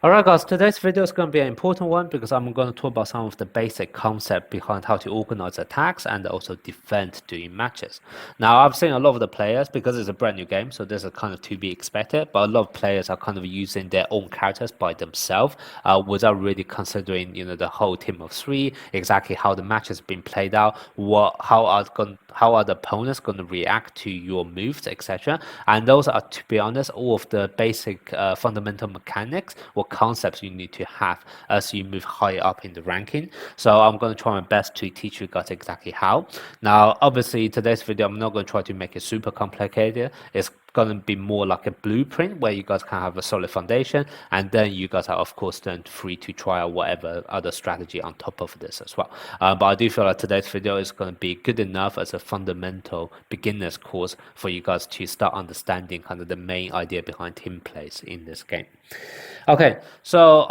Alright guys, today's video is going to be an important one because I'm going to talk about some of the basic concept behind how to organize attacks and also defend during matches. Now I've seen a lot of the players, because it's a brand new game, so this is kind of to be expected, but a lot of players are kind of using their own characters by themselves without really considering, the whole team of three, exactly how the match has been played out, how are the opponents going to react to your moves, etc. And those are, to be honest, all of the basic fundamental mechanics or concepts you need to have as you move higher up in the ranking. So I'm going to try my best to teach you guys exactly how. Now, obviously, today's video, I'm not going to try to make it super complicated. It's going to be more like a blueprint where you guys can have a solid foundation, and then you guys are of course then free to try out whatever other strategy on top of this as well. But I do feel like today's video is going to be good enough as a fundamental beginner's course for you guys to start understanding kind of the main idea behind team plays in this game. Okay, so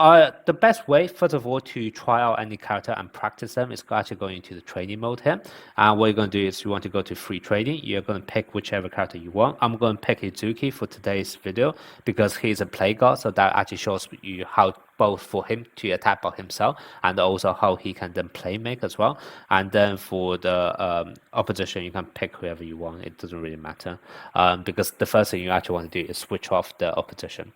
the best way, first of all, to try out any character and practice them is actually going into the training mode here. And what you're going to do is you want to go to free trading. You're going to pick whichever character you want. I'm going to pick Izuki for today's video because he's a play guard, so that actually shows you how both for him to attack by himself and also how he can then play make as well. And then for the opposition, you can pick whoever you want. It doesn't really matter because the first thing you actually want to do is switch off the opposition.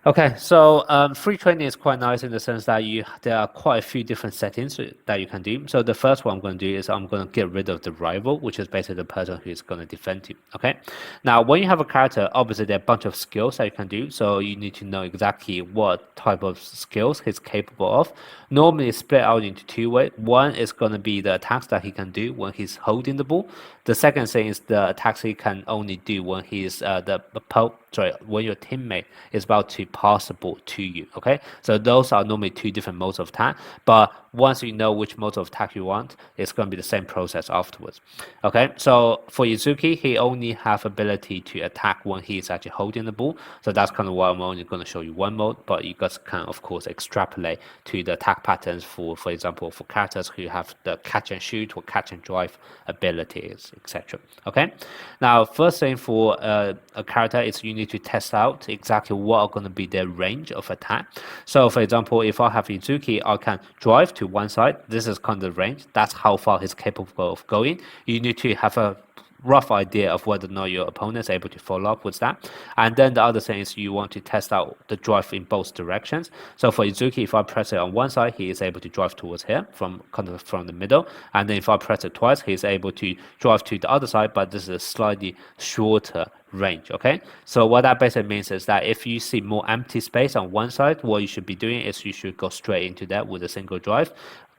Okay, so free training is quite nice in the sense that there are quite a few different settings that you can do. So the first one I'm going to do is I'm going to get rid of the rival, which is basically the person who is going to defend you. Okay, now when you have a character, obviously there are a bunch of skills that you can do. So you need to know exactly what type of skills he's capable of. Normally it's split out into two ways. One is going to be the attacks that he can do when he's holding the ball. The second thing is the attacks he can only do when he's when your teammate is about to pass the ball to you. Okay, so those are normally two different modes of attack, but once you know which mode of attack you want, it's going to be the same process afterwards. Okay, so for Izuki, he only have ability to attack when he is actually holding the ball, so that's kind of why I'm only going to show you one mode, but you guys can of course extrapolate to the attack patterns for example, for characters who have the catch and shoot or catch and drive abilities, etc. Okay, now first thing for a character is you need to test out exactly what are going to be their range of attack. So for example, if I have Izuki, I can drive to one side. This is kind of the range. That's how far he's capable of going. You need to have a rough idea of whether or not your opponent is able to follow up with that. And then the other thing is you want to test out the drive in both directions. So for Izuki, if I press it on one side, he is able to drive towards here from the middle. And then if I press it twice, he is able to drive to the other side, but this is a slightly shorter range. Okay, so what that basically means is that if you see more empty space on one side, what you should be doing is you should go straight into that with a single drive.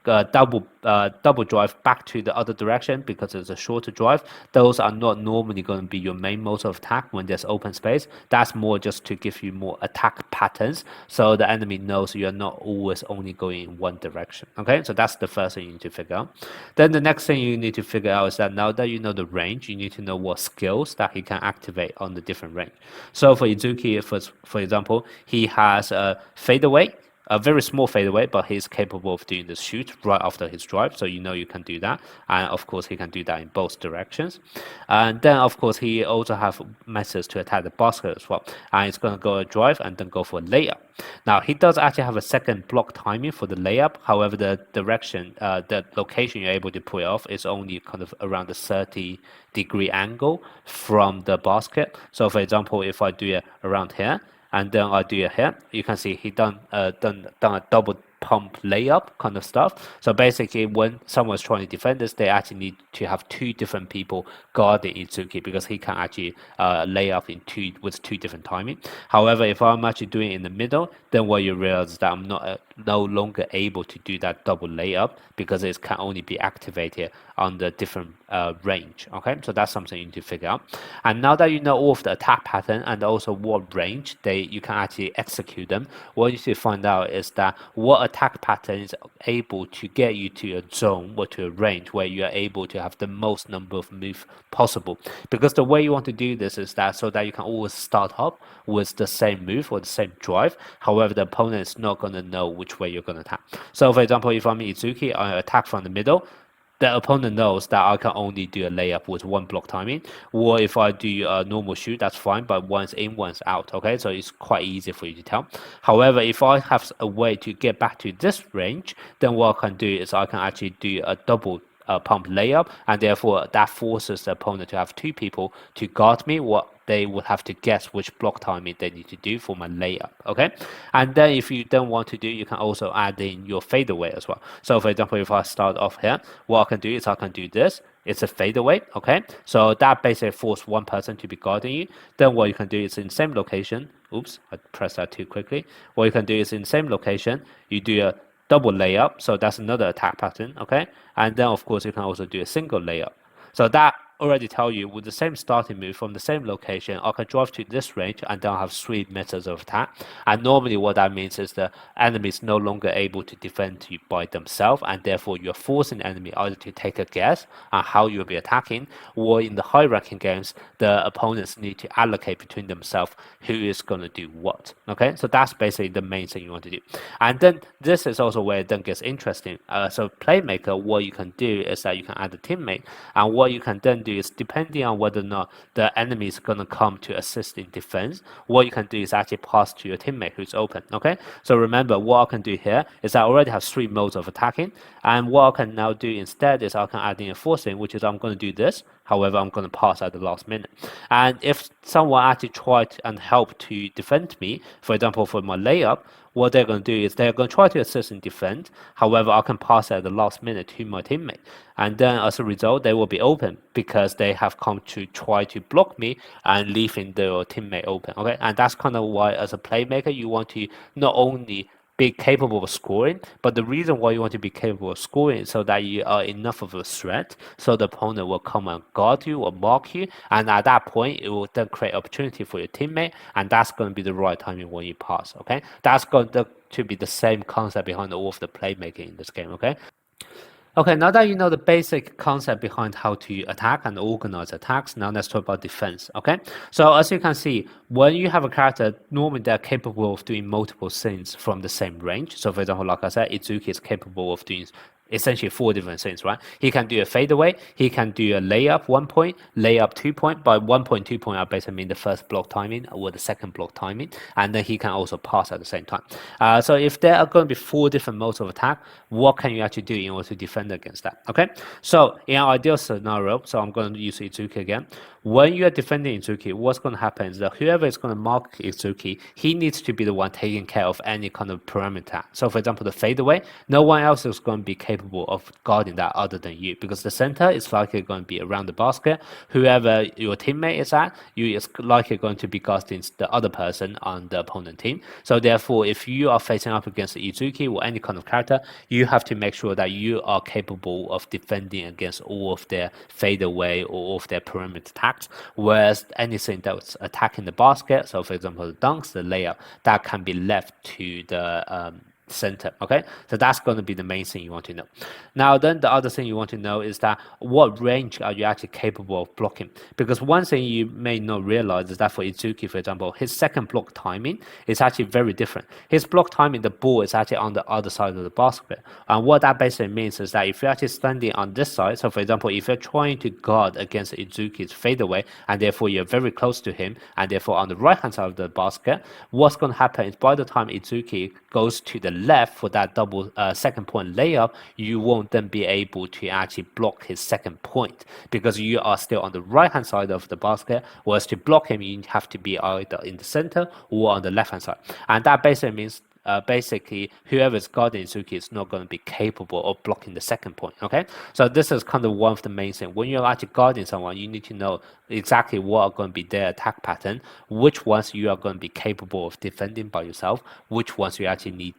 Double drive back to the other direction because it's a shorter drive. Those are not normally going to be your main mode of attack when there's open space. That's more just to give you more attack patterns so the enemy knows you're not always only going in one direction. Okay, so that's the first thing you need to figure out. Then the next thing you need to figure out is that now that you know the range, you need to know what skills that he can activate on the different range. So for Izuki, for example, he has a fadeaway, a very small fadeaway, but he's capable of doing the shoot right after his drive, so you can do that. And of course he can do that in both directions. And then of course he also have methods to attack the basket as well, and it's going to go a drive and then go for a layup. Now he does actually have a second block timing for the layup. However, the direction, the location you're able to pull it off is only kind of around the 30-degree angle from the basket. So for example, if I do it around here and then I do it here, you can see he done a double pump layup kind of stuff. So basically when someone's trying to defend this, they actually need to have two different people guarding Izuki because he can actually lay up with two different timing. However, if I'm actually doing it in the middle, then what you realize is that I'm no longer able to do that double layup because it can only be activated on the different range. Okay, so that's something you need to figure out. And now that you know all of the attack pattern and also what range you can actually execute them, what you should find out is that what attack pattern is able to get you to a zone or to a range where you are able to have the most number of moves possible. Because the way you want to do this is that so that you can always start up with the same move or the same drive. However, the opponent is not going to know which way you're going to attack. So for example, if I'm Izuki, I attack from the middle. the opponent knows that I can only do a layup with one block timing, or if I do a normal shoot, that's fine, but one's in, one's out, okay? So it's quite easy for you to tell. However, if I have a way to get back to this range, then what I can do is I can actually do a double pump layup, and therefore that forces the opponent to have two people to guard me. What they would have to guess which block timing they need to do for my layup, okay? And then if you don't want to do, you can also add in your fadeaway as well. So for example, if I start off here, what I can do is I can do this. It's a fadeaway, okay? So that basically forces one person to be guarding you. Then what you can do is in same location. Oops, I pressed that too quickly. What you can do is in same location, you do a double layup. So that's another attack pattern, okay? And then of course you can also do a single layup. So that already tell you with the same starting move from the same location, I can drive to this range and then I have 3 methods of attack. And normally what that means is the enemy is no longer able to defend you by themselves, and therefore you're forcing the enemy either to take a guess on how you'll be attacking, or in the high ranking games, the opponents need to allocate between themselves who is going to do what. Okay, so that's basically the main thing you want to do. And then this is also where it then gets interesting. So playmaker, what you can do is that you can add a teammate, and what you can then do is depending on whether or not the enemy is going to come to assist in defense, what you can do is actually pass to your teammate who's open. Okay, so remember what I can do here is I already have 3 modes of attacking, and what I can now do instead is I can add in a forcing, which is I'm going to do this. However, I'm going to pass at the last minute. And if someone actually tried and help to defend me, for example, for my layup, what they're going to do is they're going to try to assist and defend. However, I can pass at the last minute to my teammate. And then as a result, they will be open because they have come to try to block me and leaving their teammate open. Okay, and that's kind of why as a playmaker, you want to not only be capable of scoring, but the reason why you want to be capable of scoring is so that you are enough of a threat, so the opponent will come and guard you or mark you, and at that point it will then create opportunity for your teammate, and that's going to be the right timing when you pass. Okay, that's going to be the same concept behind all of the playmaking in this game. Okay. Okay, now that you know the basic concept behind how to attack and organize attacks, now let's talk about defense, okay? So as you can see, when you have a character, normally they're capable of doing multiple things from the same range. So for example, like I said, Izuki is capable of doing essentially 4 different things, right? He can do a fadeaway, he can do a layup 1 point, layup 2 point. By 1 point, 2 point, I basically mean the first block timing or the second block timing, and then he can also pass at the same time. So if there are going to be 4 different modes of attack, what can you actually do in order to defend against that? Okay, so in our ideal scenario, so I'm going to use Izuki again. When you are defending Izuki, what's going to happen is that whoever is going to mark Izuki, he needs to be the one taking care of any kind of perimeter. So for example, the fadeaway, no one else is going to be capable of guarding that other than you, because the center is likely going to be around the basket. Whoever your teammate is at, you is likely going to be guarding the other person on the opponent team. So therefore, if you are facing up against Izuki or any kind of character, you have to make sure that you are capable of defending against all of their fadeaway or all of their perimeter attacks. Whereas anything that's attacking the basket, so for example the dunks, the layup, that can be left to the center. Okay, so that's going to be the main thing you want to know. Now then, the other thing you want to know is that what range are you actually capable of blocking, because one thing you may not realize is that for Izuki, for example, his second block timing is actually very different. His block timing, the ball is actually on the other side of the basket, and what that basically means is that if you're actually standing on this side, so for example if you're trying to guard against Izuki's fadeaway and therefore you're very close to him and therefore on the right hand side of the basket, what's going to happen is by the time Izuki goes to the left for that double second point layup, you won't then be able to actually block his second point because you are still on the right hand side of the basket, whereas to block him you have to be either in the center or on the left hand side, and that basically means basically whoever is guarding Izuki is not going to be capable of blocking the second point. Okay, so this is kind of one of the main things. When you're actually guarding someone, you need to know exactly what are going to be their attack pattern, which ones you are going to be capable of defending by yourself, which ones you actually need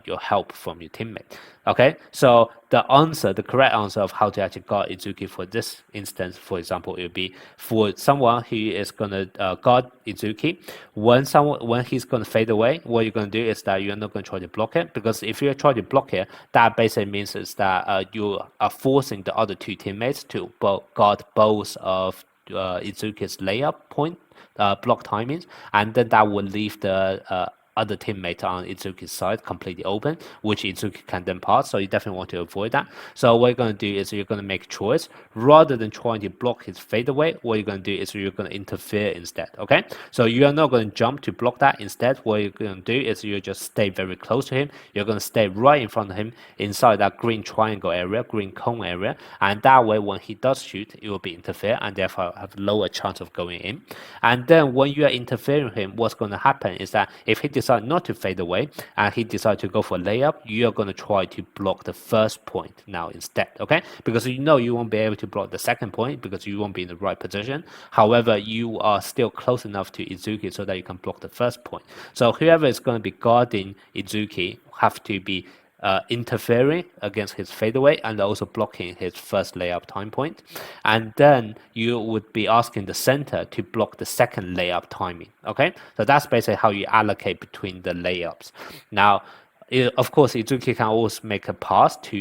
your help from your teammate. Okay, so the correct answer of how to actually guard Izuki for this instance, for example, it would be for someone who is going to guard Izuki. When he's going to fade away, what you're going to do is that you're not going to try to block it, because if you try to block it, that basically means is that you are forcing the other 2 teammates to guard both of Izuki's layup point block timings, and then that will leave the other teammate on Izuki's side completely open, which Izuki can then pass. So you definitely want to avoid that. So what you're going to do is you're going to make a choice. Rather than trying to block his fadeaway, what you're going to do is you're going to interfere instead, okay? So you are not going to jump to block that. Instead, what you're going to do is you just stay very close to him. You're going to stay right in front of him inside that green triangle area, green cone area, and that way when he does shoot, it will be interfere and therefore have lower chance of going in. And then when you are interfering with him, what's going to happen is that if he decides not to fade away and he decides to go for a layup, you are going to try to block the first point now instead, okay? Because you know you won't be able to block the second point because you won't be in the right position. However, you are still close enough to Izuki so that you can block the first point. So whoever is going to be guarding Izuki have to be interfering against his fadeaway and also blocking his first layup time point. And then you would be asking the center to block the second layup timing. Okay, so that's basically how you allocate between the layups. Now, of course, Izuki can always make a pass to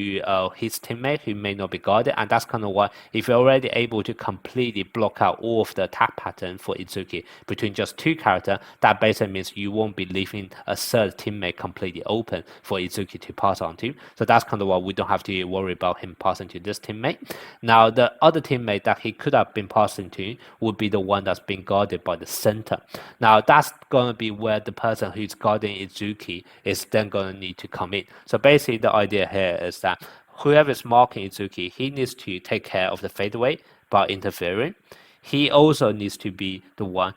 his teammate who may not be guarded, and that's kind of why if you're already able to completely block out all of the attack pattern for Izuki between just two characters, that basically means you won't be leaving a third teammate completely open for Izuki to pass on to. So that's kind of why we don't have to worry about him passing to this teammate. Now, the other teammate that he could have been passing to would be the one that's being guarded by the center. Now, that's going to be where the person who's guarding Izuki is then going to need to come in. So basically the idea here is that whoever is marking Izuki, he needs to take care of the fadeaway by interfering. He also needs to be the one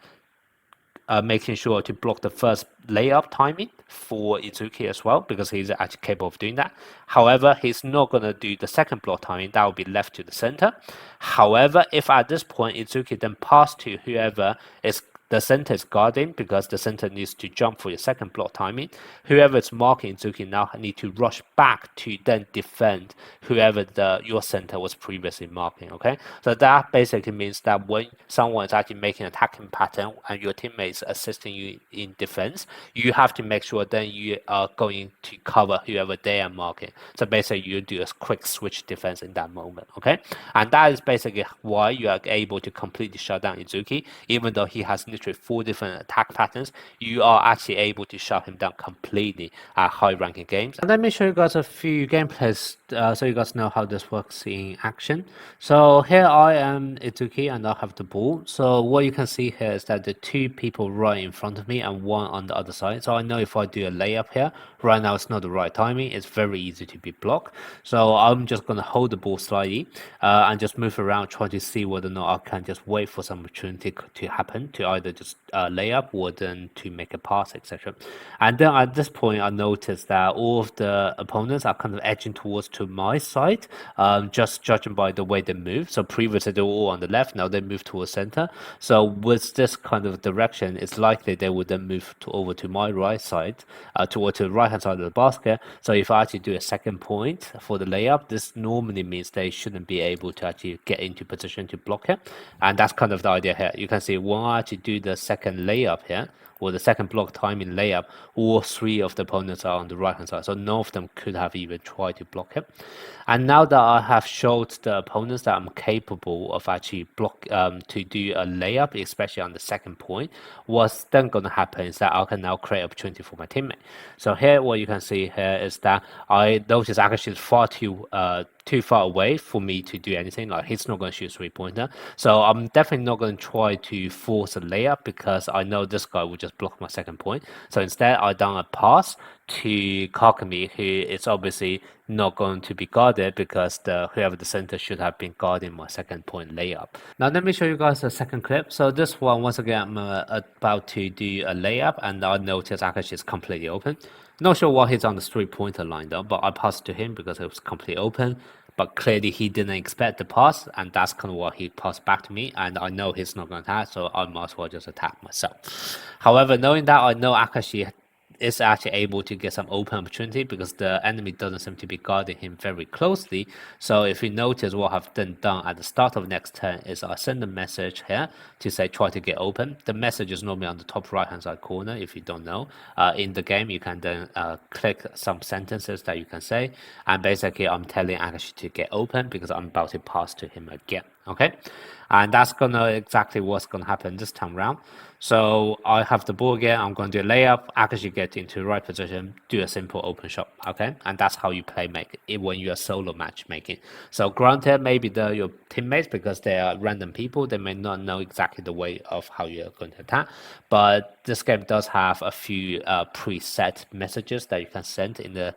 making sure to block the first layup timing for Izuki as well, because he's actually capable of doing that. However, he's not going to do the second block timing. That will be left to the center. However, if at this point Izuki then pass to whoever is the center is guarding, because the center needs to jump for your second block timing, whoever is marking Izuki now need to rush back to then defend whoever your center was previously marking, okay? So that basically means that when someone is actually making an attacking pattern and your teammates assisting you in defense, you have to make sure then you are going to cover whoever they are marking. So basically you do a quick switch defense in that moment, okay? And that is basically why you are able to completely shut down Izuki, even though he has literally 4 different attack patterns. You are actually able to shut him down completely at high ranking games. And let me show you guys a few gameplays so you guys know how this works in action. So here I am Izuki and I have the ball. So what you can see here is that the 2 people right in front of me and 1 on the other side. So I know if I do a layup here, right now it's not the right timing. It's very easy to be blocked. So I'm just going to hold the ball slightly and just move around, trying to see whether or not I can just wait for some opportunity to happen to either just lay up or then to make a pass, etc. And then at this point, I noticed that all of the opponents are kind of edging towards to my side, just judging by the way they move. So previously they were all on the left, now they move towards center. So with this kind of direction, it's likely they would then move over to my right side, toward to the right hand side of the basket. So if I actually do a second point for the layup, this normally means they shouldn't be able to actually get into position to block it. And that's kind of the idea here. You can see when I actually do the second layup here, or the second block timing layup, all 3 of the opponents are on the right hand side, so none of them could have even tried to block it. And now that I have showed the opponents that I'm capable of actually to do a layup, especially on the second point, what's then going to happen is that I can now create opportunity for my teammate. So here, what you can see here is that I notice actually it's far too far away for me to do anything. Like, he's not going to shoot 3-pointer, so I'm definitely not going to try to force a layup because I know this guy will just block my second point. So instead I done a pass to Kakami, who is obviously not going to be guarded because whoever the center should have been guarding my second point layup. Now let me show you guys a second clip. So this one, once again, I'm about to do a layup and I notice actually it's completely open. Not sure why he's on the 3-pointer line though, but I passed to him because it was completely open. But clearly he didn't expect the pass, and that's kind of what he passed back to me, and I know he's not going to attack, so I might as well just attack myself. However, knowing that, I know Akashi is actually able to get some open opportunity because the enemy doesn't seem to be guarding him very closely. So if you notice, what I've then done at the start of next turn is I send a message here to say try to get open. The message is normally on the top right hand side corner. If you don't know, in the game you can then click some sentences that you can say, and basically I'm telling Akashi to get open because I'm about to pass to him again. Okay, and that's gonna exactly what's gonna happen this time around. So I have the ball again. I'm going to do a layup. As you get into the right position, do a simple open shot. Okay, and that's how you play make it when you're solo matchmaking. So granted, maybe your teammates, because they are random people, they may not know exactly the way of how you're going to attack. But this game does have a few preset messages that you can send in the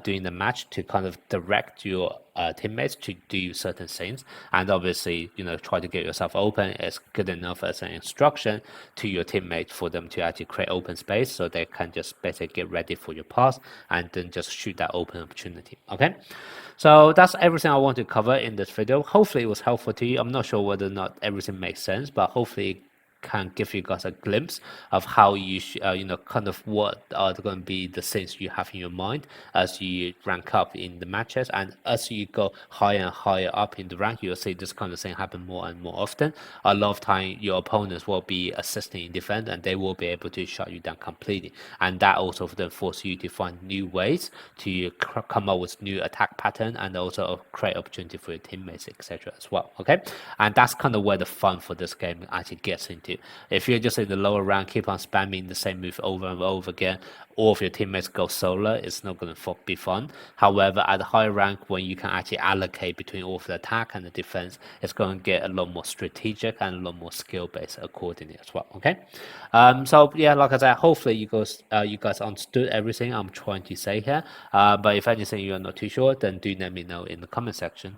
during the match to kind of direct your teammates to do certain things, and obviously try to get yourself open is good enough as an instruction to your teammates for them to actually create open space so they can just basically get ready for your pass and then just shoot that open opportunity. Okay, so that's everything I want to cover in this video. Hopefully it was helpful to you. I'm not sure whether or not everything makes sense, but hopefully can give you guys a glimpse of how you kind of what are going to be the things you have in your mind as you rank up in the matches, and as you go higher and higher up in the rank, you'll see this kind of thing happen more and more often. A lot of time your opponents will be assisting in defense and they will be able to shut you down completely, and that also then forces you to find new ways to come up with new attack pattern and also create opportunity for your teammates, etc. as well. Okay, and that's kind of where the fun for this game actually gets into. If you're just in the lower rank, keep on spamming the same move over and over again, or if your teammates go solo, it's not going to be fun. However, at the higher rank, when you can actually allocate between all of the attack and the defense, it's going to get a lot more strategic and a lot more skill based accordingly as well. Okay, so yeah, like I said, hopefully you guys understood everything I'm trying to say here. But if anything you're not too sure, then do let me know in the comment section.